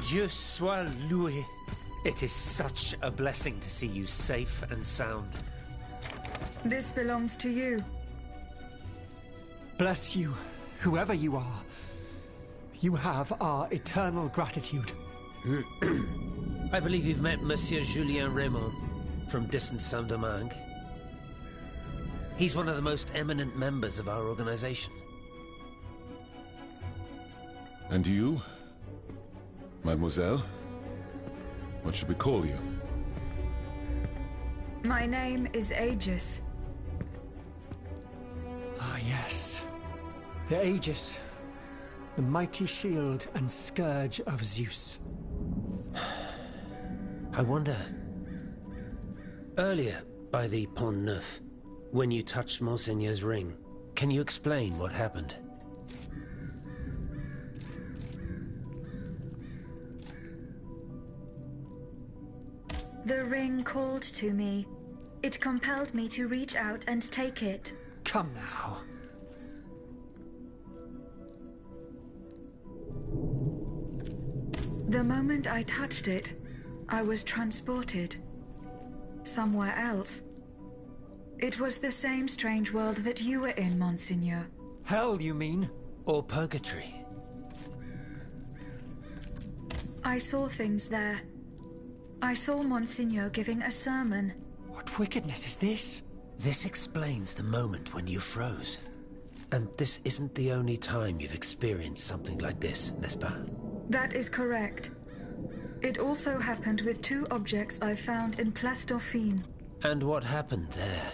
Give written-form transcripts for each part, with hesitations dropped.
Dieu soit loué. It is such a blessing to see you safe and sound. This belongs to you. Bless you, whoever you are. You have our eternal gratitude. I believe you've met Monsieur Julien Raymond from distant Saint-Domingue. He's one of the most eminent members of our organization. And you? Mademoiselle? What should we call you? My name is Aegis. Ah, yes. The Aegis. The mighty shield and scourge of Zeus. I wonder... Earlier, by the Pont Neuf, when you touched Monseigneur's ring, can you explain what happened? The ring called to me. It compelled me to reach out and take it. Come now. The moment I touched it, I was transported. Somewhere else. It was the same strange world that you were in, Monseigneur. Hell, you mean? Or purgatory? I saw things there. I saw Monseigneur giving a sermon. What wickedness is this? This explains the moment when you froze. And this isn't the only time you've experienced something like this, n'est-ce pas? That is correct. It also happened with two objects I found in Place Dauphine. And what happened there?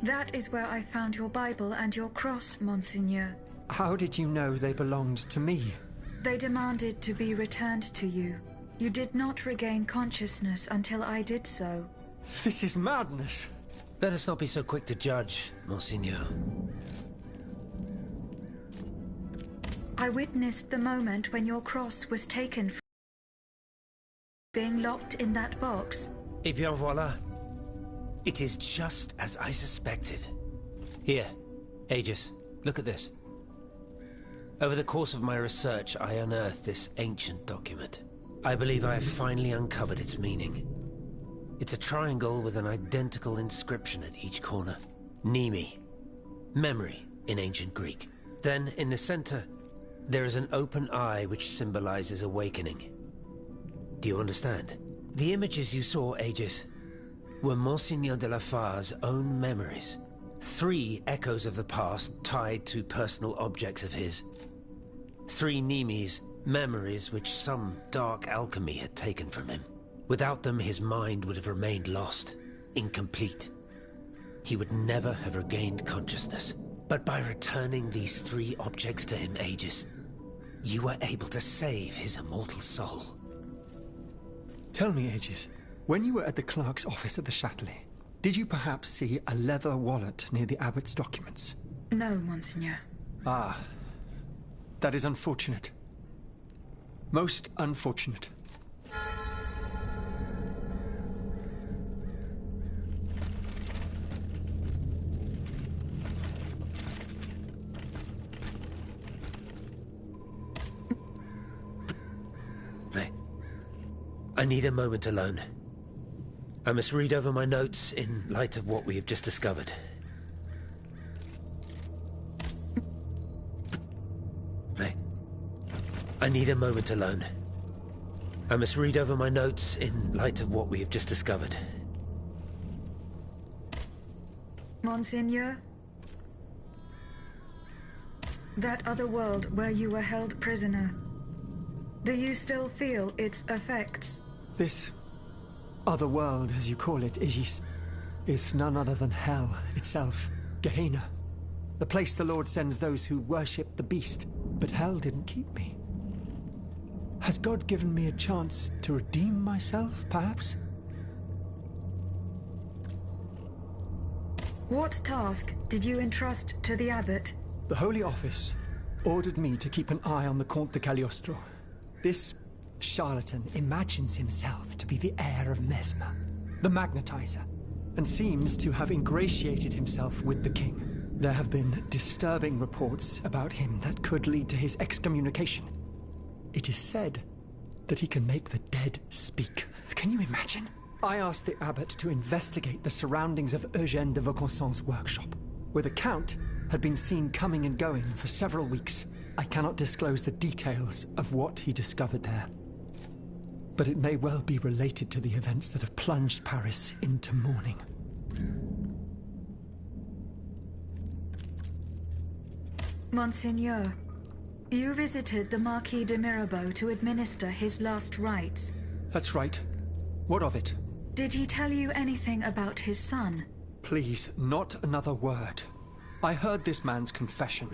That is where I found your Bible and your cross, Monseigneur. How did you know they belonged to me? They demanded to be returned to you. You did not regain consciousness until I did so. This is madness. Let us not be so quick to judge, Monseigneur. I witnessed the moment when your cross was taken from being locked in that box. Eh bien voilà. It is just as I suspected. Here, Aegis, look at this. Over the course of my research, I unearthed this ancient document. I believe I have finally uncovered its meaning. It's a triangle with an identical inscription at each corner. Nemi. Memory in ancient Greek. Then, in the center, there is an open eye which symbolizes awakening. Do you understand? The images you saw, Aegis, were Monseigneur de la Far's own memories. 3 echoes of the past tied to personal objects of his. 3 Nemes, memories which some dark alchemy had taken from him. Without them, his mind would have remained lost, incomplete. He would never have regained consciousness. But by returning these 3 objects to him, Aegis, you were able to save his immortal soul. Tell me, Aegis, when you were at the clerk's office at the Châtelet, did you perhaps see a leather wallet near the abbot's documents? No, Monseigneur. Ah, that is unfortunate. Most unfortunate. I need a moment alone. I must read over my notes in light of what we have just discovered. I need a moment alone. I must read over my notes in light of what we have just discovered. Monseigneur? That other world where you were held prisoner. Do you still feel its effects? This other world, as you call it, Aegis, is none other than hell itself, Gehenna. The place the Lord sends those who worship the beast. But hell didn't keep me. Has God given me a chance to redeem myself, perhaps? What task did you entrust to the abbot? The Holy Office ordered me to keep an eye on the Comte de Cagliostro. This charlatan imagines himself to be the heir of Mesmer, the magnetizer, and seems to have ingratiated himself with the king. There have been disturbing reports about him that could lead to his excommunication. It is said that he can make the dead speak. Can you imagine? I asked the abbot to investigate the surroundings of Eugène de Vaucanson's workshop, where the Count had been seen coming and going for several weeks. I cannot disclose the details of what he discovered there, but it may well be related to the events that have plunged Paris into mourning. Monseigneur, you visited the Marquis de Mirabeau to administer his last rites. That's right. What of it? Did he tell you anything about his son? Please, not another word. I heard this man's confession,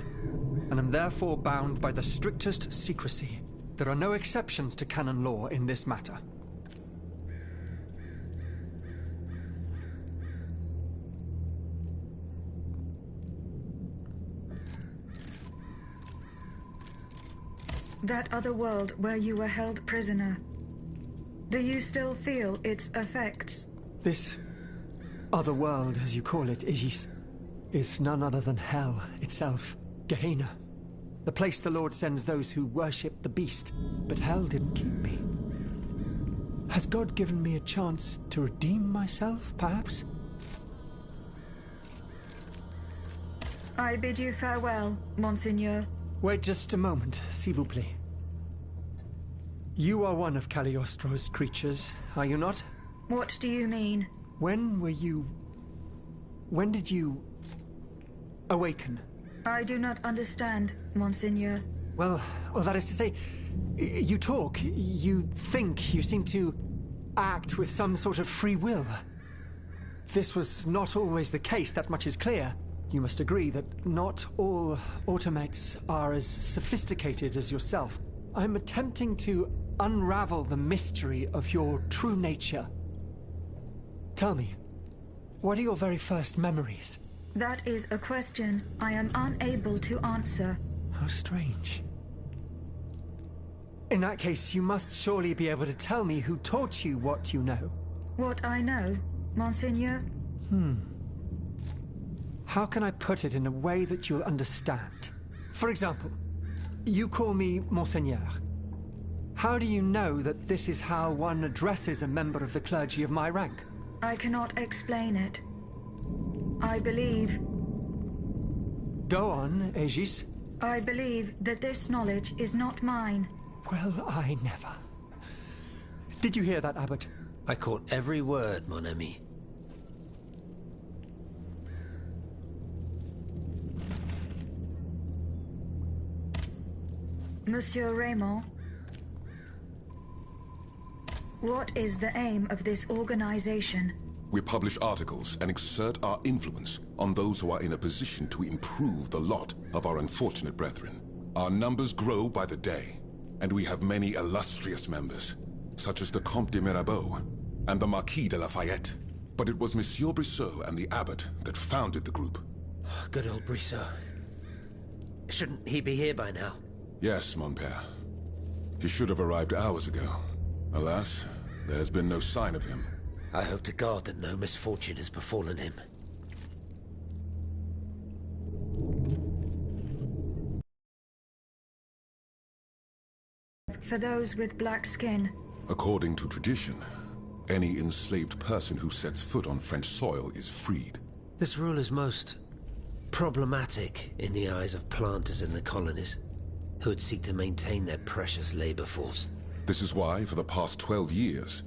and am therefore bound by the strictest secrecy. There are no exceptions to canon law in this matter. That other world where you were held prisoner. Do you still feel its effects? This other world, as you call it, Aegis, is none other than hell itself. Gehenna. The place the Lord sends those who worship the beast. But hell didn't keep me. Has God given me a chance to redeem myself, perhaps? I bid you farewell, Monseigneur. Wait just a moment, s'il vous plaît. You are one of Cagliostro's creatures, are you not? What do you mean? When did you awaken? I do not understand, Monseigneur. Well, that is to say, you talk, you think, you seem to act with some sort of free will. This was not always the case, that much is clear. You must agree that not all automates are as sophisticated as yourself. I'm attempting to unravel the mystery of your true nature. Tell me, what are your very first memories? That is a question I am unable to answer. How strange. In that case, you must surely be able to tell me who taught you what you know. What I know, Monseigneur? How can I put it in a way that you'll understand? For example, you call me Monseigneur. How do you know that this is how one addresses a member of the clergy of my rank? I cannot explain it. I believe... Go on, Aegis. I believe that this knowledge is not mine. Well, I never. Did you hear that, Abbot? I caught every word, mon ami. Monsieur Raymond, what is the aim of this organization? We publish articles and exert our influence on those who are in a position to improve the lot of our unfortunate brethren. Our numbers grow by the day, and we have many illustrious members, such as the Comte de Mirabeau and the Marquis de Lafayette. But it was Monsieur Brissot and the Abbot that founded the group. Good old Brissot. Shouldn't he be here by now? Yes, mon père. He should have arrived hours ago. Alas, there has been no sign of him. I hope to God that no misfortune has befallen him. For those with black skin. According to tradition, any enslaved person who sets foot on French soil is freed. This rule is most problematic in the eyes of planters in the colonies, who would seek to maintain their precious labor force. This is why, for the past 12 years,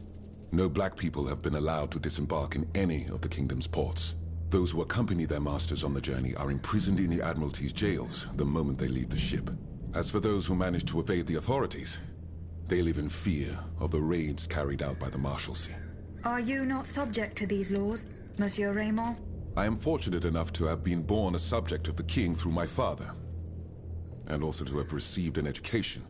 no black people have been allowed to disembark in any of the kingdom's ports. Those who accompany their masters on the journey are imprisoned in the Admiralty's jails the moment they leave the ship. As for those who manage to evade the authorities, they live in fear of the raids carried out by the Marshalsea. Are you not subject to these laws, Monsieur Raymond? I am fortunate enough to have been born a subject of the king through my father, and also to have received an education,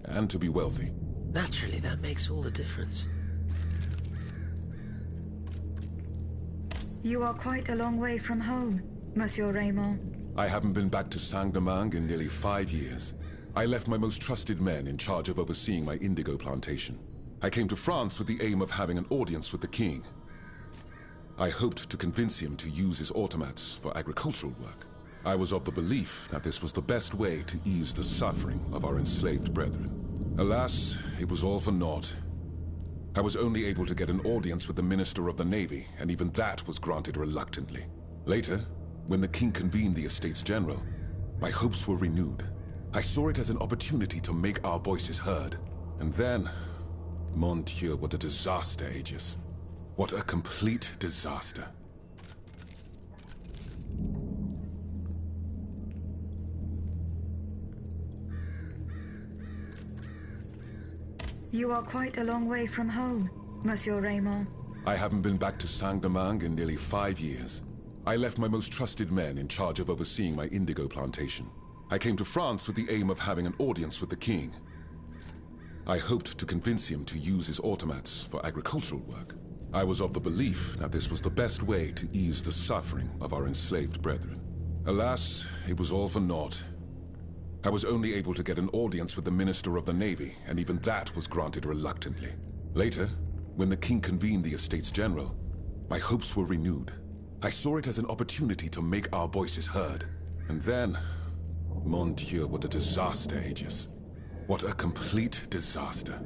and to be wealthy. Naturally, that makes all the difference. You are quite a long way from home, Monsieur Raymond. I haven't been back to Saint-Domingue in nearly 5 years. I left my most trusted men in charge of overseeing my indigo plantation. I came to France with the aim of having an audience with the king. I hoped to convince him to use his automats for agricultural work. I was of the belief that this was the best way to ease the suffering of our enslaved brethren. Alas, it was all for naught. I was only able to get an audience with the Minister of the Navy, and even that was granted reluctantly. Later, when the king convened the Estates General, my hopes were renewed. I saw it as an opportunity to make our voices heard. And then, mon Dieu, what a disaster, Aegis. What a complete disaster. You are quite a long way from home, Monsieur Raymond. I haven't been back to Saint-Domingue in nearly 5 years. I left my most trusted men in charge of overseeing my indigo plantation. I came to France with the aim of having an audience with the king. I hoped to convince him to use his automats for agricultural work. I was of the belief that this was the best way to ease the suffering of our enslaved brethren. Alas, it was all for naught. I was only able to get an audience with the Minister of the Navy, and even that was granted reluctantly. Later, when the king convened the Estates General, my hopes were renewed. I saw it as an opportunity to make our voices heard. And then, mon Dieu, what a disaster, Aegis. What a complete disaster.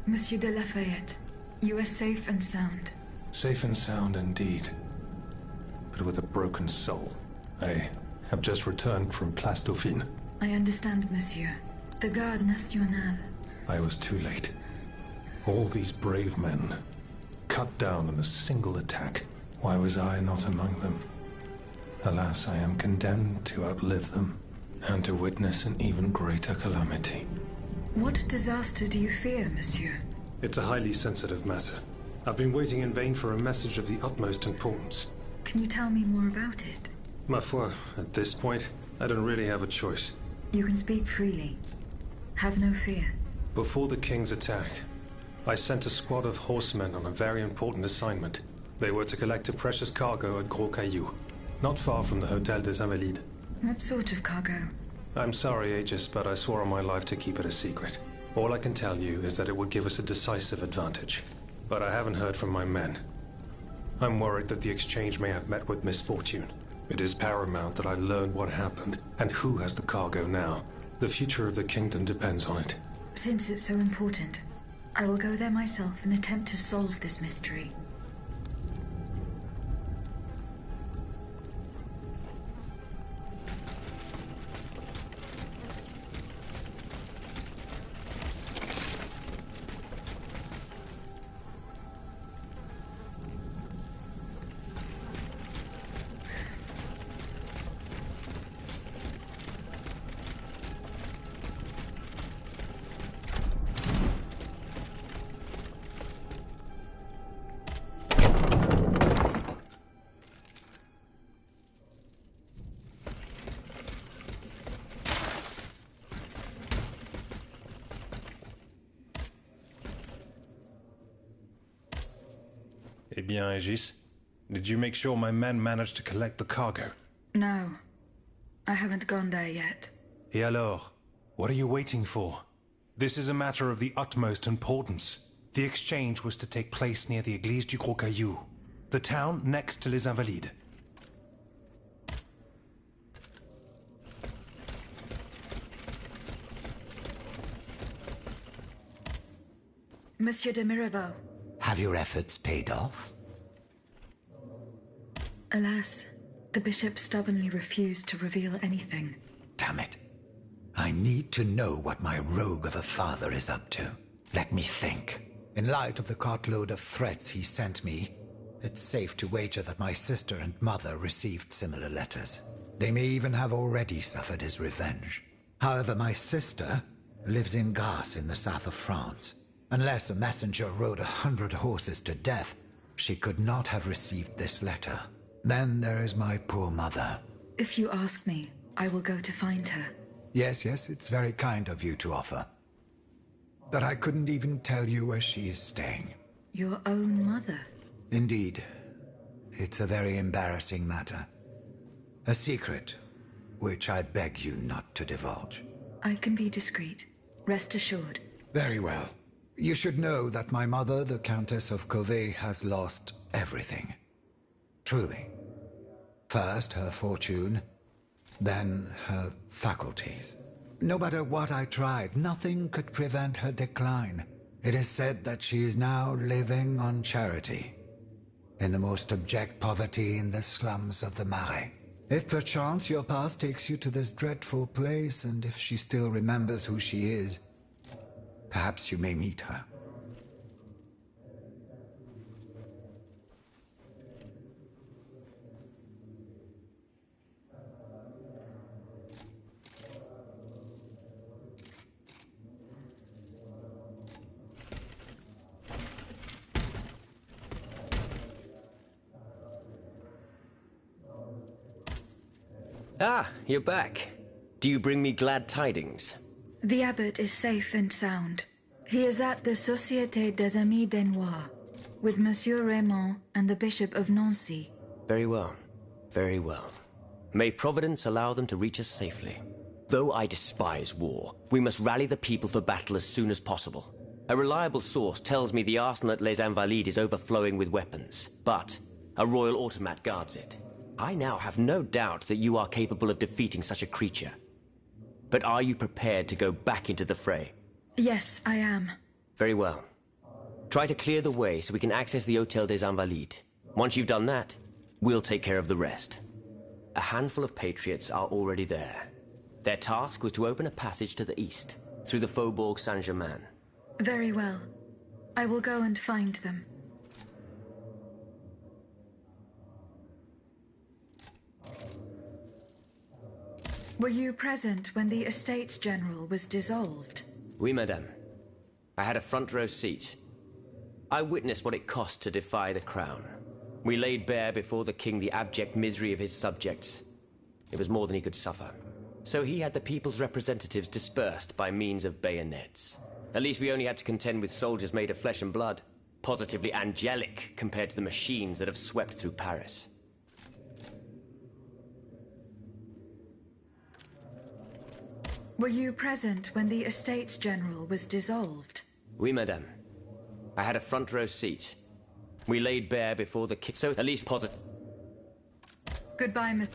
Monsieur de Lafayette, you are safe and sound. Safe and sound indeed, but with a broken soul. I have just returned from Place Dauphine. I understand, monsieur. The Garde Nationale. I was too late. All these brave men, cut down in a single attack. Why was I not among them? Alas, I am condemned to outlive them, and to witness an even greater calamity. What disaster do you fear, monsieur? It's a highly sensitive matter. I've been waiting in vain for a message of the utmost importance. Can you tell me more about it? Ma foi, at this point, I don't really have a choice. You can speak freely. Have no fear. Before the King's attack, I sent a squad of horsemen on a very important assignment. They were to collect a precious cargo at Gros Caillou, not far from the Hotel des Invalides. What sort of cargo? I'm sorry, Aegis, but I swore on my life to keep it a secret. All I can tell you is that it would give us a decisive advantage. But I haven't heard from my men. I'm worried that the exchange may have met with misfortune. It is paramount that I learn what happened and who has the cargo now. The future of the kingdom depends on it. Since it's so important, I will go there myself and attempt to solve this mystery. Eh bien, Aegis, did you make sure my men managed to collect the cargo? No, I haven't gone there yet. Et alors? What are you waiting for? This is a matter of the utmost importance. The exchange was to take place near the Église du Gros Caillou, the town next to Les Invalides. Monsieur de Mirabeau. Have your efforts paid off? Alas, the bishop stubbornly refused to reveal anything. Damn it. I need to know what my rogue of a father is up to. Let me think. In light of the cartload of threats he sent me, it's safe to wager that my sister and mother received similar letters. They may even have already suffered his revenge. However, my sister lives in Grasse in the south of France. Unless a messenger rode 100 horses to death, she could not have received this letter. Then there is my poor mother. If you ask me, I will go to find her. Yes, it's very kind of you to offer. But I couldn't even tell you where she is staying. Your own mother? Indeed. It's a very embarrassing matter. A secret, which I beg you not to divulge. I can be discreet. Rest assured. Very well. You should know that my mother, the Countess of Covey, has lost everything. Truly. First her fortune, then her faculties. No matter what I tried, nothing could prevent her decline. It is said that she is now living on charity, in the most abject poverty in the slums of the Marais. If perchance your past takes you to this dreadful place, and if she still remembers who she is, perhaps you may meet her. Ah, you're back. Do you bring me glad tidings? The abbot is safe and sound. He is at the Société des Amis des Noirs, with Monsieur Raymond and the Bishop of Nancy. Very well. Very well. May Providence allow them to reach us safely. Though I despise war, we must rally the people for battle as soon as possible. A reliable source tells me the arsenal at Les Invalides is overflowing with weapons, but a royal automat guards it. I now have no doubt that you are capable of defeating such a creature. But are you prepared to go back into the fray? Yes, I am. Very well. Try to clear the way so we can access the Hôtel des Invalides. Once you've done that, we'll take care of the rest. A handful of patriots are already there. Their task was to open a passage to the east, through the Faubourg Saint-Germain. Very well. I will go and find them. Were you present when the Estates General was dissolved? Oui, madame. I had a front row seat. I witnessed what it cost to defy the crown. We laid bare before the king the abject misery of his subjects. It was more than he could suffer. So he had the people's representatives dispersed by means of bayonets. At least we only had to contend with soldiers made of flesh and blood. Positively angelic compared to the machines that have swept through Paris. Were you present when the Estates General was dissolved? Oui, madame. I had a front row seat. We laid bare before the king, so at least positive. Goodbye, Miss.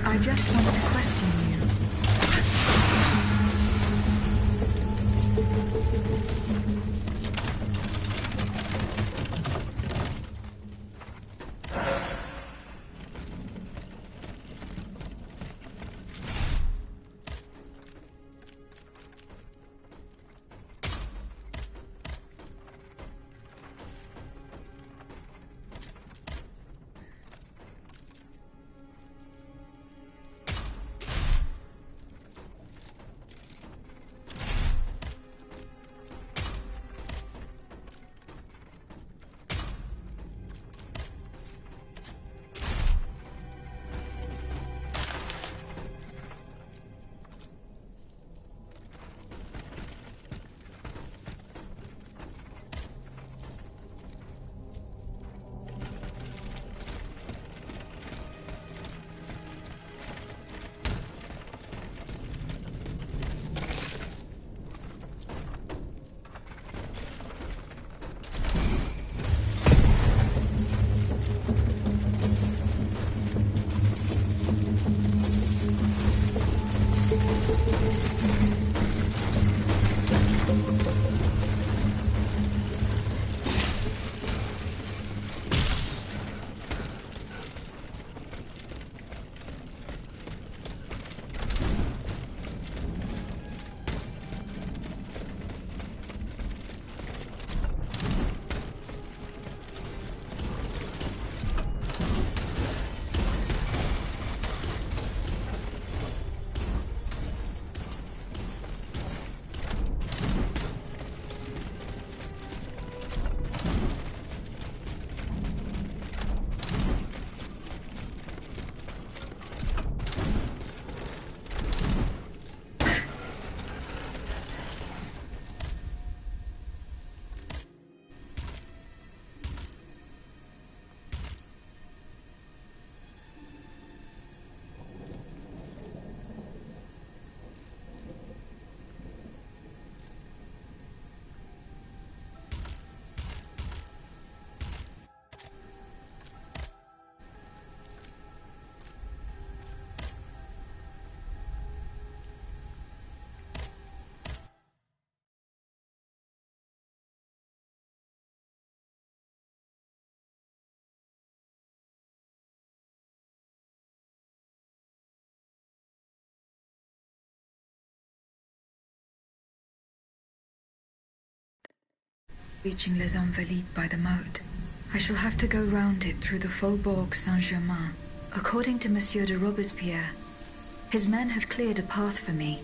I just want to question you. reaching Les Invalides by the moat. I shall have to go round it through the Faubourg Saint-Germain. According to Monsieur de Robespierre, his men have cleared a path for me,